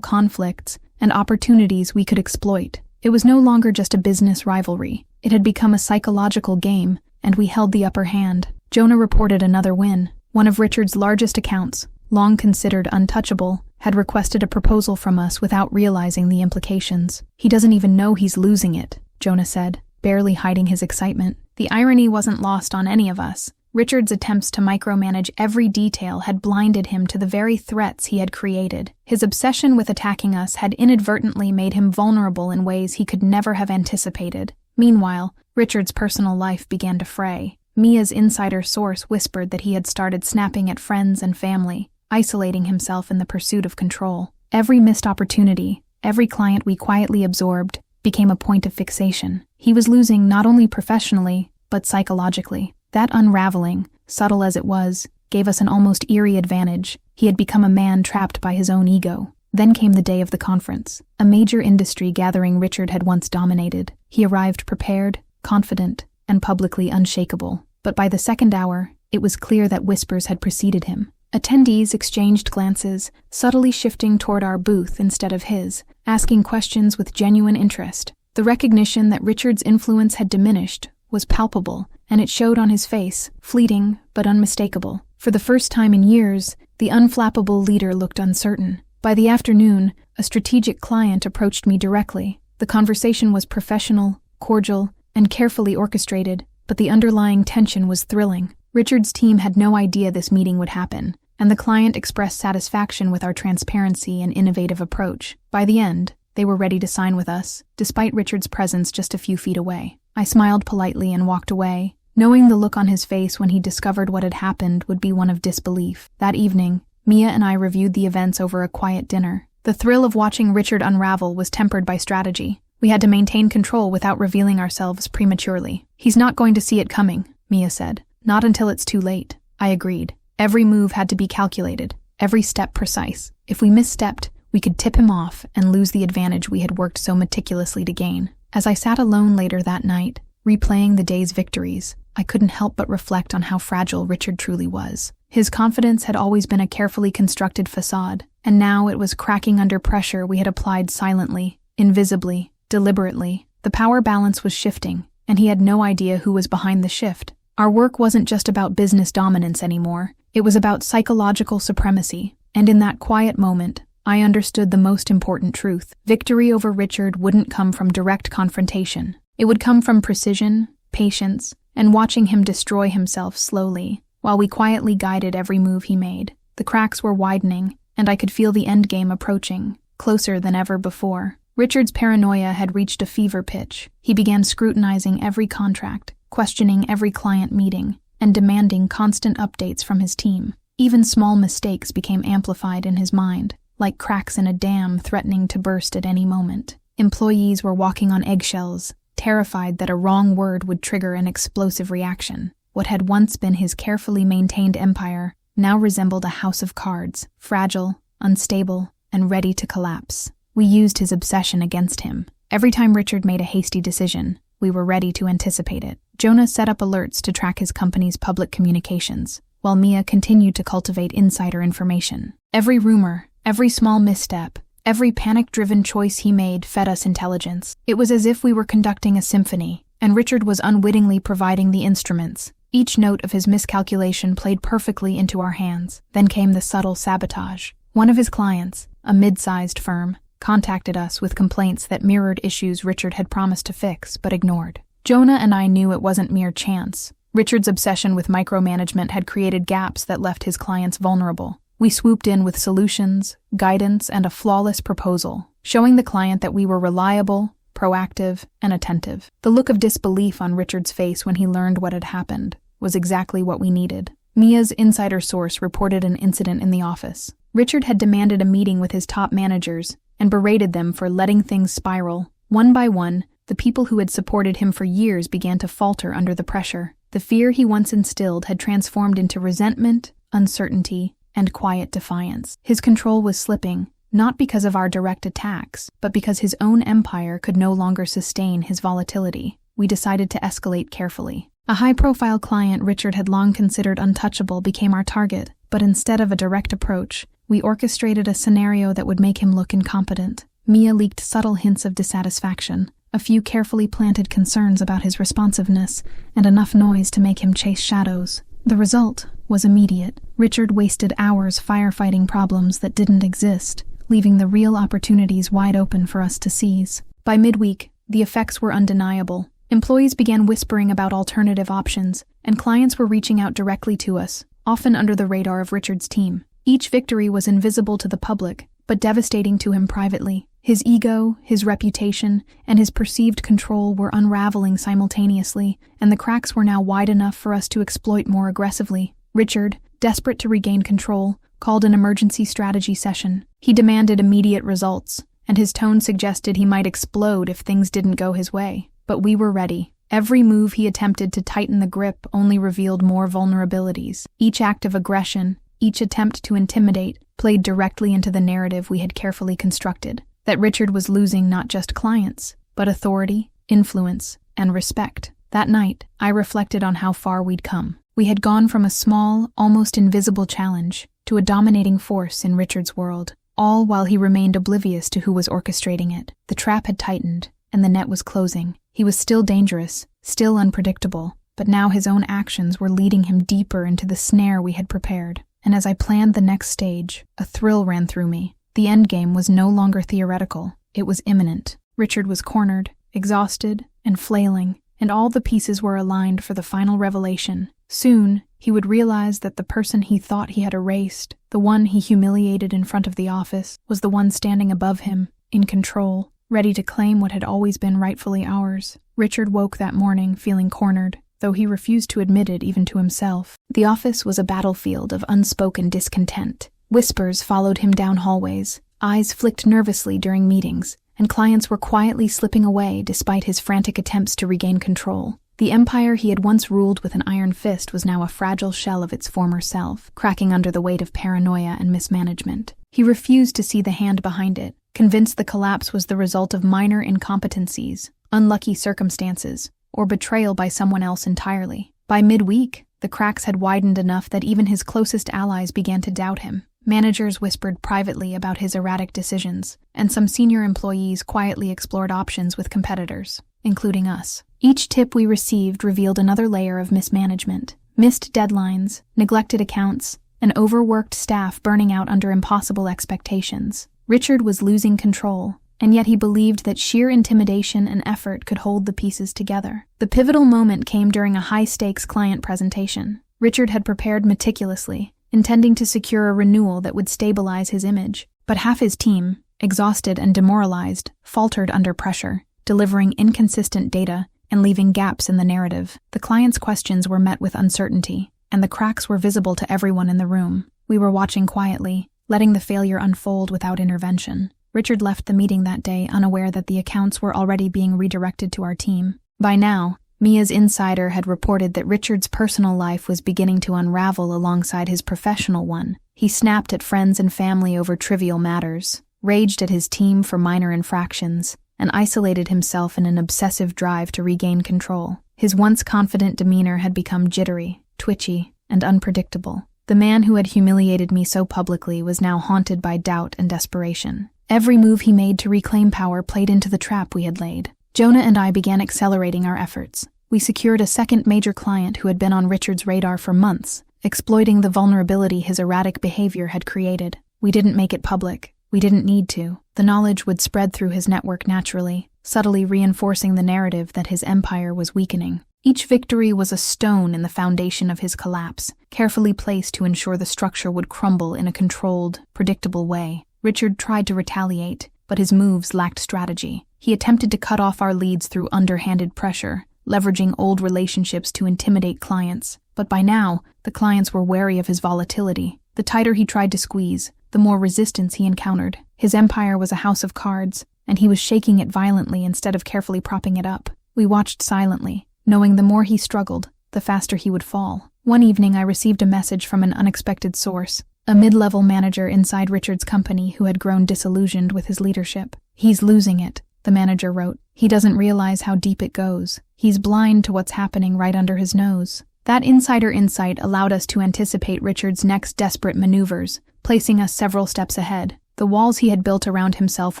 conflicts, and opportunities we could exploit. It was no longer just a business rivalry. It had become a psychological game, and we held the upper hand. Jonah reported another win. One of Richard's largest accounts, long considered untouchable, had requested a proposal from us without realizing the implications. "He doesn't even know he's losing it," Jonah said, barely hiding his excitement. The irony wasn't lost on any of us. Richard's attempts to micromanage every detail had blinded him to the very threats he had created. His obsession with attacking us had inadvertently made him vulnerable in ways he could never have anticipated. Meanwhile, Richard's personal life began to fray. Mia's insider source whispered that he had started snapping at friends and family, isolating himself in the pursuit of control. Every missed opportunity, every client we quietly absorbed, became a point of fixation. He was losing not only professionally, but psychologically. That unraveling, subtle as it was, gave us an almost eerie advantage. He had become a man trapped by his own ego. Then came the day of the conference, a major industry gathering Richard had once dominated. He arrived prepared, confident, and publicly unshakable. But by the second hour, it was clear that whispers had preceded him. Attendees exchanged glances, subtly shifting toward our booth instead of his, asking questions with genuine interest. The recognition that Richard's influence had diminished was palpable, and it showed on his face, fleeting but unmistakable. For the first time in years, the unflappable leader looked uncertain. By the afternoon, a strategic client approached me directly. The conversation was professional, cordial, and carefully orchestrated, but the underlying tension was thrilling. Richard's team had no idea this meeting would happen, and the client expressed satisfaction with our transparency and innovative approach. By the end, they were ready to sign with us, despite Richard's presence just a few feet away. I smiled politely and walked away, knowing the look on his face when he discovered what had happened would be one of disbelief. That evening, Mia and I reviewed the events over a quiet dinner. The thrill of watching Richard unravel was tempered by strategy. We had to maintain control without revealing ourselves prematurely. "He's not going to see it coming," Mia said. "Not until it's too late." I agreed. Every move had to be calculated, every step precise. If we misstepped, we could tip him off and lose the advantage we had worked so meticulously to gain. As I sat alone later that night, replaying the day's victories, I couldn't help but reflect on how fragile Richard truly was. His confidence had always been a carefully constructed facade, and now it was cracking under pressure we had applied silently, invisibly, deliberately. The power balance was shifting, and he had no idea who was behind the shift. Our work wasn't just about business dominance anymore. It was about psychological supremacy, and in that quiet moment, I understood the most important truth. Victory over Richard wouldn't come from direct confrontation. It would come from precision, patience, and watching him destroy himself slowly, while we quietly guided every move he made. The cracks were widening, and I could feel the endgame approaching, closer than ever before. Richard's paranoia had reached a fever pitch. He began scrutinizing every contract, questioning every client meeting, and demanding constant updates from his team. Even small mistakes became amplified in his mind, like cracks in a dam threatening to burst at any moment. Employees were walking on eggshells, terrified that a wrong word would trigger an explosive reaction. What had once been his carefully maintained empire now resembled a house of cards, fragile, unstable, and ready to collapse. We used his obsession against him. Every time Richard made a hasty decision, we were ready to anticipate it. Jonah set up alerts to track his company's public communications, while Mia continued to cultivate insider information. Every rumor, every small misstep, every panic-driven choice he made fed us intelligence. It was as if we were conducting a symphony, and Richard was unwittingly providing the instruments. Each note of his miscalculation played perfectly into our hands. Then came the subtle sabotage. One of his clients, a mid-sized firm, contacted us with complaints that mirrored issues Richard had promised to fix but ignored. Jonah and I knew it wasn't mere chance. Richard's obsession with micromanagement had created gaps that left his clients vulnerable. We swooped in with solutions, guidance, and a flawless proposal, showing the client that we were reliable, proactive, and attentive. The look of disbelief on Richard's face when he learned what had happened was exactly what we needed. Mia's insider source reported an incident in the office. Richard had demanded a meeting with his top managers and berated them for letting things spiral. One by one, the The people who had supported him for years began to falter under the pressure. The fear he once instilled had transformed into resentment, uncertainty, and quiet defiance. His control was slipping, not because of our direct attacks, but because his own empire could no longer sustain his volatility. We decided to escalate carefully. A high-profile client Richard had long considered untouchable became our target, but instead of a direct approach, we orchestrated a scenario that would make him look incompetent. Mia leaked subtle hints of dissatisfaction, a few carefully planted concerns about his responsiveness, and enough noise to make him chase shadows. The result was immediate. Richard wasted hours firefighting problems that didn't exist, leaving the real opportunities wide open for us to seize. By midweek, the effects were undeniable. Employees began whispering about alternative options, and clients were reaching out directly to us, often under the radar of Richard's team. Each victory was invisible to the public, but devastating to him privately. His ego, his reputation, and his perceived control were unraveling simultaneously, and the cracks were now wide enough for us to exploit more aggressively. Richard, desperate to regain control, called an emergency strategy session. He demanded immediate results, and his tone suggested he might explode if things didn't go his way. But we were ready. Every move he attempted to tighten the grip only revealed more vulnerabilities. Each act of aggression, each attempt to intimidate, played directly into the narrative we had carefully constructed. That Richard was losing not just clients, but authority, influence, and respect. That night, I reflected on how far we'd come. We had gone from a small, almost invisible challenge to a dominating force in Richard's world, all while he remained oblivious to who was orchestrating it. The trap had tightened, and the net was closing. He was still dangerous, still unpredictable, but now his own actions were leading him deeper into the snare we had prepared. And as I planned the next stage, a thrill ran through me. The endgame was no longer theoretical, it was imminent. Richard was cornered, exhausted, and flailing, and all the pieces were aligned for the final revelation. Soon, he would realize that the person he thought he had erased, the one he humiliated in front of the office, was the one standing above him, in control, ready to claim what had always been rightfully ours. Richard woke that morning feeling cornered, though he refused to admit it even to himself. The office was a battlefield of unspoken discontent. Whispers followed him down hallways, eyes flicked nervously during meetings, and clients were quietly slipping away despite his frantic attempts to regain control. The empire he had once ruled with an iron fist was now a fragile shell of its former self, cracking under the weight of paranoia and mismanagement. He refused to see the hand behind it, convinced the collapse was the result of minor incompetencies, unlucky circumstances, or betrayal by someone else entirely. By midweek, the cracks had widened enough that even his closest allies began to doubt him. Managers whispered privately about his erratic decisions, and some senior employees quietly explored options with competitors, including us. Each tip we received revealed another layer of mismanagement: missed deadlines, neglected accounts, and overworked staff burning out under impossible expectations. Richard was losing control, and yet he believed that sheer intimidation and effort could hold the pieces together. The pivotal moment came during a high-stakes client presentation. Richard had prepared meticulously, intending to secure a renewal that would stabilize his image. But half his team, exhausted and demoralized, faltered under pressure, delivering inconsistent data and leaving gaps in the narrative. The client's questions were met with uncertainty, and the cracks were visible to everyone in the room. We were watching quietly, letting the failure unfold without intervention. Richard left the meeting that day unaware that the accounts were already being redirected to our team. By now, Mia's insider had reported that Richard's personal life was beginning to unravel alongside his professional one. He snapped at friends and family over trivial matters, raged at his team for minor infractions, and isolated himself in an obsessive drive to regain control. His once confident demeanor had become jittery, twitchy, and unpredictable. The man who had humiliated me so publicly was now haunted by doubt and desperation. Every move he made to reclaim power played into the trap we had laid. Jonah and I began accelerating our efforts. We secured a second major client who had been on Richard's radar for months, exploiting the vulnerability his erratic behavior had created. We didn't make it public. We didn't need to. The knowledge would spread through his network naturally, subtly reinforcing the narrative that his empire was weakening. Each victory was a stone in the foundation of his collapse, carefully placed to ensure the structure would crumble in a controlled, predictable way. Richard tried to retaliate, but his moves lacked strategy. He attempted to cut off our leads through underhanded pressure, leveraging old relationships to intimidate clients. But by now, the clients were wary of his volatility. The tighter he tried to squeeze, the more resistance he encountered. His empire was a house of cards, and he was shaking it violently instead of carefully propping it up. We watched silently, knowing the more he struggled, the faster he would fall. One evening I received a message from an unexpected source, a mid-level manager inside Richard's company who had grown disillusioned with his leadership. "He's losing it," the manager wrote. "He doesn't realize how deep it goes. He's blind to what's happening right under his nose." That insider insight allowed us to anticipate Richard's next desperate maneuvers, placing us several steps ahead. The walls he had built around himself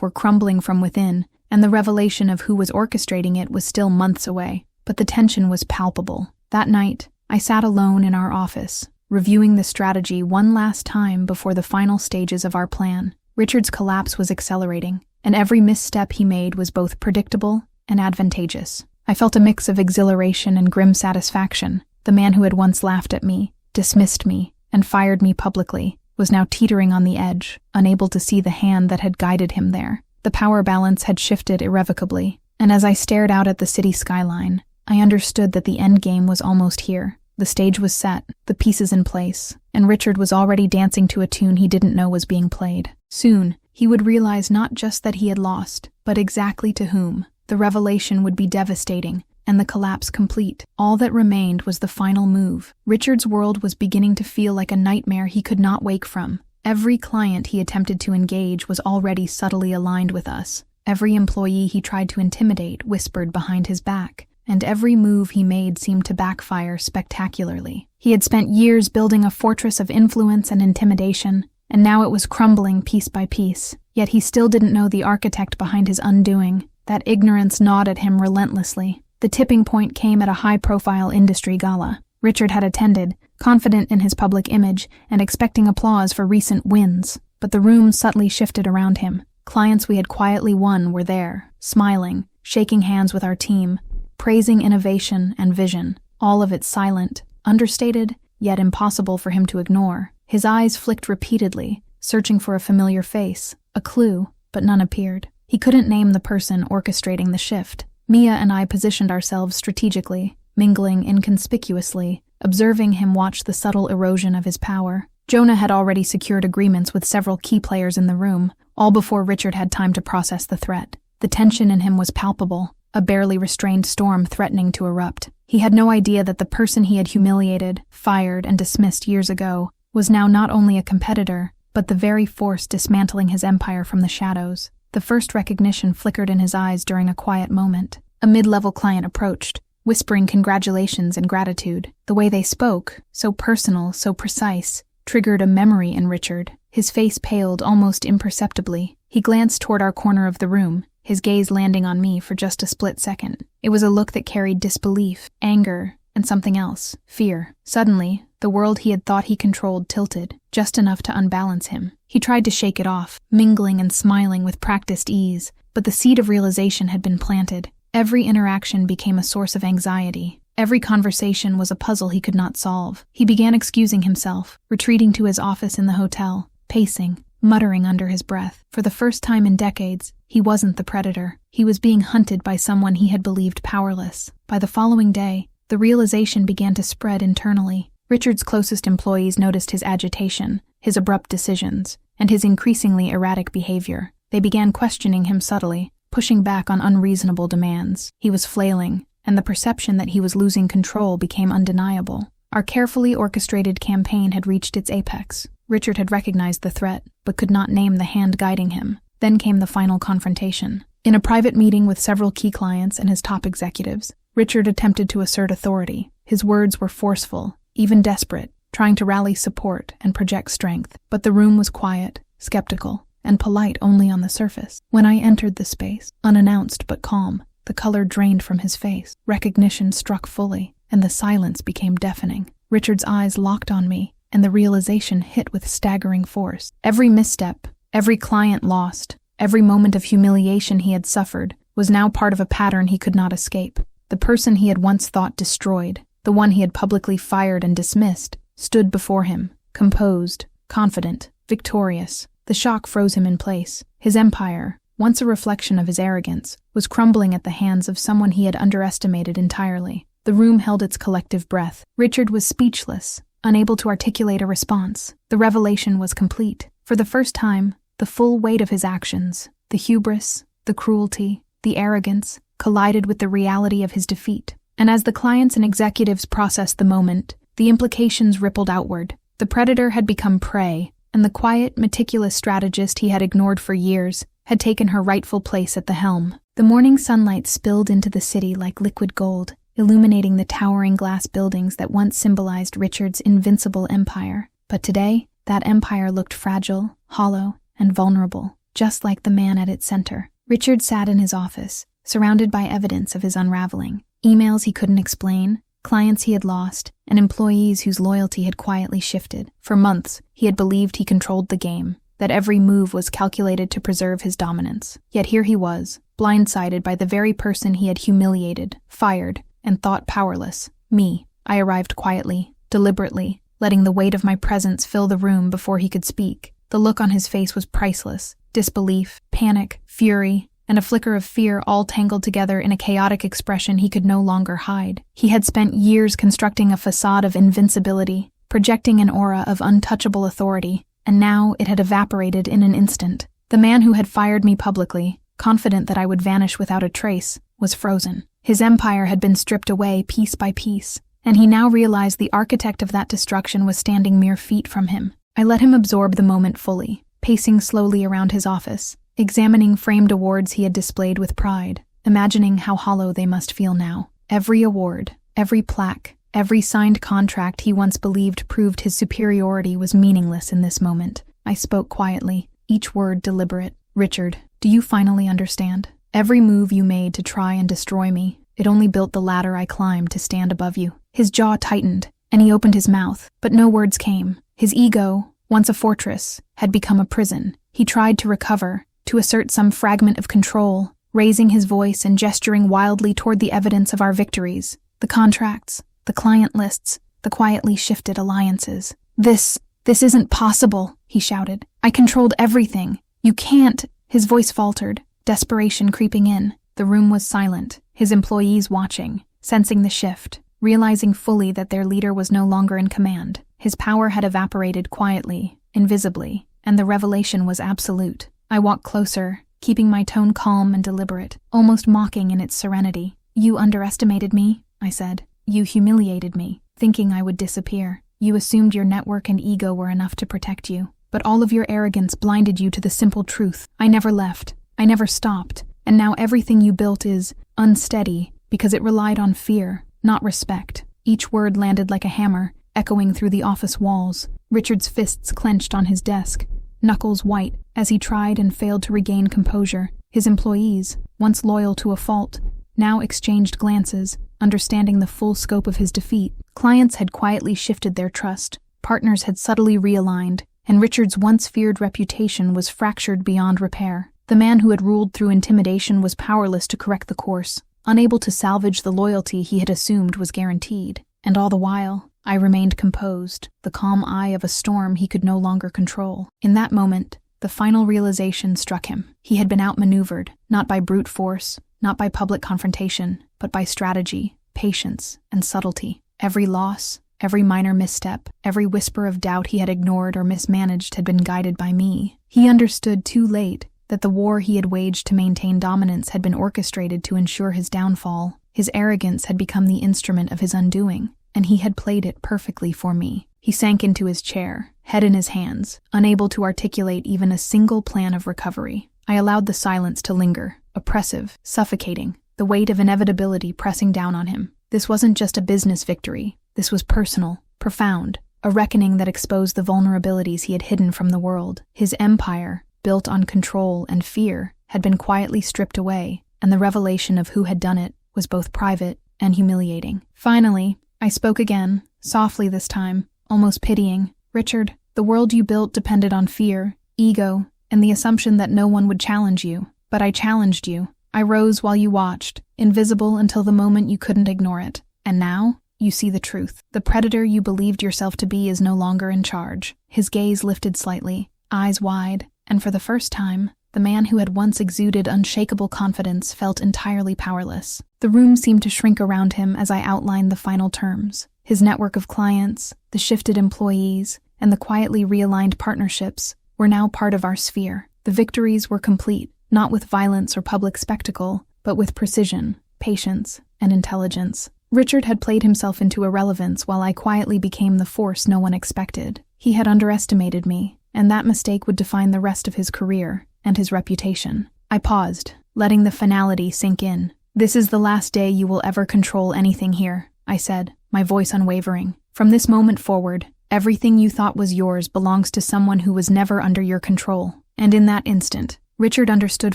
were crumbling from within, and the revelation of who was orchestrating it was still months away. But the tension was palpable. That night, I sat alone in our office, reviewing the strategy one last time before the final stages of our plan. Richard's collapse was accelerating, and every misstep he made was both predictable and advantageous. I felt a mix of exhilaration and grim satisfaction. The man who had once laughed at me, dismissed me, and fired me publicly was now teetering on the edge, unable to see the hand that had guided him there. The power balance had shifted irrevocably, and as I stared out at the city skyline, I understood that the endgame was almost here. The stage was set, the pieces in place, and Richard was already dancing to a tune he didn't know was being played. Soon, he would realize not just that he had lost, but exactly to whom. The revelation would be devastating, and the collapse complete. All that remained was the final move. Richard's world was beginning to feel like a nightmare he could not wake from. Every client he attempted to engage was already subtly aligned with us. Every employee he tried to intimidate whispered behind his back, and every move he made seemed to backfire spectacularly. He had spent years building a fortress of influence and intimidation, and now it was crumbling piece by piece. Yet he still didn't know the architect behind his undoing. That ignorance gnawed at him relentlessly. The tipping point came at a high-profile industry gala. Richard had attended, confident in his public image and expecting applause for recent wins. But the room subtly shifted around him. Clients we had quietly won were there, smiling, shaking hands with our team, praising innovation and vision, all of it silent, understated, yet impossible for him to ignore. His eyes flicked repeatedly, searching for a familiar face, a clue, but none appeared. He couldn't name the person orchestrating the shift. Mia and I positioned ourselves strategically, mingling inconspicuously, observing him watch the subtle erosion of his power. Jonah had already secured agreements with several key players in the room, all before Richard had time to process the threat. The tension in him was palpable, a barely restrained storm threatening to erupt. He had no idea that the person he had humiliated, fired, and dismissed years ago was now not only a competitor, but the very force dismantling his empire from the shadows. The first recognition flickered in his eyes during a quiet moment. A mid-level client approached, whispering congratulations and gratitude. The way they spoke, so personal, so precise, triggered a memory in Richard. His face paled almost imperceptibly. He glanced toward our corner of the room, his gaze landing on me for just a split second. It was a look that carried disbelief, anger, and something else, fear. Suddenly, the world he had thought he controlled tilted, just enough to unbalance him. He tried to shake it off, mingling and smiling with practiced ease, but the seed of realization had been planted. Every interaction became a source of anxiety. Every conversation was a puzzle he could not solve. He began excusing himself, retreating to his office in the hotel, pacing, muttering under his breath. For the first time in decades, he wasn't the predator. He was being hunted by someone he had believed powerless. By the following day, the realization began to spread internally. Richard's closest employees noticed his agitation, his abrupt decisions, and his increasingly erratic behavior. They began questioning him subtly, pushing back on unreasonable demands. He was flailing, and the perception that he was losing control became undeniable. Our carefully orchestrated campaign had reached its apex. Richard had recognized the threat, but could not name the hand guiding him. Then came the final confrontation. In a private meeting with several key clients and his top executives, Richard attempted to assert authority. His words were forceful, even desperate, trying to rally support and project strength. But the room was quiet, skeptical, and polite only on the surface. When I entered the space, unannounced but calm, the color drained from his face. Recognition struck fully, and the silence became deafening. Richard's eyes locked on me, and the realization hit with staggering force. Every misstep, every client lost, every moment of humiliation he had suffered was now part of a pattern he could not escape. The person he had once thought destroyed, the one he had publicly fired and dismissed, stood before him, composed, confident, victorious. The shock froze him in place. His empire, once a reflection of his arrogance, was crumbling at the hands of someone he had underestimated entirely. The room held its collective breath. Richard was speechless, unable to articulate a response. The revelation was complete. For the first time, the full weight of his actions, the hubris, The cruelty, the arrogance, collided with the reality of his defeat. And as the clients and executives processed the moment, the implications rippled outward. The predator had become prey, and the quiet, meticulous strategist he had ignored for years had taken her rightful place at the helm. The morning sunlight spilled into the city like liquid gold, illuminating the towering glass buildings that once symbolized Richard's invincible empire. But today, that empire looked fragile, hollow, and vulnerable, just like the man at its center. Richard sat in his office, surrounded by evidence of his unraveling. Emails he couldn't explain, clients he had lost, and employees whose loyalty had quietly shifted. For months, he had believed he controlled the game, that every move was calculated to preserve his dominance. Yet here he was, blindsided by the very person he had humiliated, fired, and thought powerless. Me. I arrived quietly, deliberately, letting the weight of my presence fill the room before he could speak. The look on his face was priceless. Disbelief, panic, fury, and a flicker of fear all tangled together in a chaotic expression he could no longer hide. He had spent years constructing a facade of invincibility, projecting an aura of untouchable authority, and now it had evaporated in an instant. The man who had fired me publicly, confident that I would vanish without a trace, was frozen. His empire had been stripped away piece by piece, and he now realized the architect of that destruction was standing mere feet from him. I let him absorb the moment fully, pacing slowly around his office, examining framed awards he had displayed with pride, imagining how hollow they must feel now. Every award, every plaque, every signed contract he once believed proved his superiority was meaningless in this moment. I spoke quietly, each word deliberate. Richard, do you finally understand? Every move you made to try and destroy me, it only built the ladder I climbed to stand above you. His jaw tightened, and he opened his mouth, but no words came. His ego, once a fortress, had become a prison. He tried to recover, to assert some fragment of control, raising his voice and gesturing wildly toward the evidence of our victories, the contracts, the client lists, the quietly shifted alliances. This isn't possible, he shouted. I controlled everything. You can't. His voice faltered, desperation creeping in. The room was silent, his employees watching, sensing the shift, realizing fully that their leader was no longer in command. His power had evaporated quietly, invisibly, and the revelation was absolute. I walked closer, keeping my tone calm and deliberate, almost mocking in its serenity. You underestimated me, I said. You humiliated me, thinking I would disappear. You assumed your network and ego were enough to protect you. But all of your arrogance blinded you to the simple truth. I never left. I never stopped. And now everything you built is unsteady because it relied on fear, not respect. Each word landed like a hammer, echoing through the office walls. Richard's fists clenched on his desk, knuckles white, as he tried and failed to regain composure. His employees, once loyal to a fault, now exchanged glances, understanding the full scope of his defeat. Clients had quietly shifted their trust. Partners had subtly realigned, and Richard's once feared reputation was fractured beyond repair. The man who had ruled through intimidation was powerless to correct the course, unable to salvage the loyalty he had assumed was guaranteed. And all the while, I remained composed, the calm eye of a storm he could no longer control. In that moment, the final realization struck him. He had been outmaneuvered, not by brute force, not by public confrontation, but by strategy, patience, and subtlety. Every loss, every minor misstep, every whisper of doubt he had ignored or mismanaged had been guided by me. He understood too late that the war he had waged to maintain dominance had been orchestrated to ensure his downfall. His arrogance had become the instrument of his undoing, and he had played it perfectly for me. He sank into his chair, head in his hands, unable to articulate even a single plan of recovery. I allowed the silence to linger, oppressive, suffocating, the weight of inevitability pressing down on him. This wasn't just a business victory. This was personal, profound, a reckoning that exposed the vulnerabilities he had hidden from the world. His empire, built on control and fear, had been quietly stripped away, and the revelation of who had done it was both private and humiliating. Finally, I spoke again, softly this time, almost pitying. Richard, the world you built depended on fear, ego, and the assumption that no one would challenge you. But I challenged you. I rose while you watched, invisible until the moment you couldn't ignore it. And now, you see the truth. The predator you believed yourself to be is no longer in charge. His gaze lifted slightly, eyes wide, and for the first time, the man who had once exuded unshakable confidence felt entirely powerless. The room seemed to shrink around him as I outlined the final terms. His network of clients, the shifted employees, and the quietly realigned partnerships were now part of our sphere. The victories were complete, not with violence or public spectacle, but with precision, patience, and intelligence. Richard had played himself into irrelevance while I quietly became the force no one expected. He had underestimated me, and that mistake would define the rest of his career and his reputation. I paused, letting the finality sink in. "This is the last day you will ever control anything here," I said, my voice unwavering. "From this moment forward, everything you thought was yours belongs to someone who was never under your control." And in that instant, Richard understood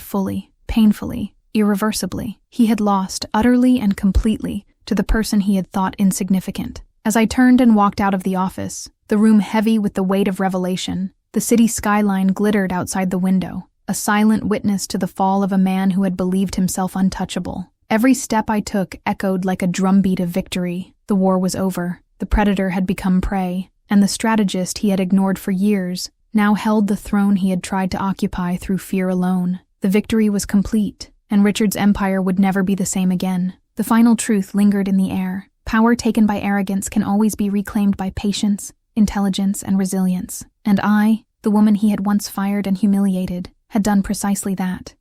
fully, painfully, irreversibly. He had lost, utterly and completely, to the person he had thought insignificant. As I turned and walked out of the office, the room heavy with the weight of revelation, the city skyline glittered outside the window, a silent witness to the fall of a man who had believed himself untouchable. Every step I took echoed like a drumbeat of victory. The war was over, the predator had become prey, and the strategist he had ignored for years now held the throne he had tried to occupy through fear alone. The victory was complete, and Richard's empire would never be the same again. The final truth lingered in the air. Power taken by arrogance can always be reclaimed by patience, intelligence, and resilience. And I, the woman he had once fired and humiliated, had done precisely that.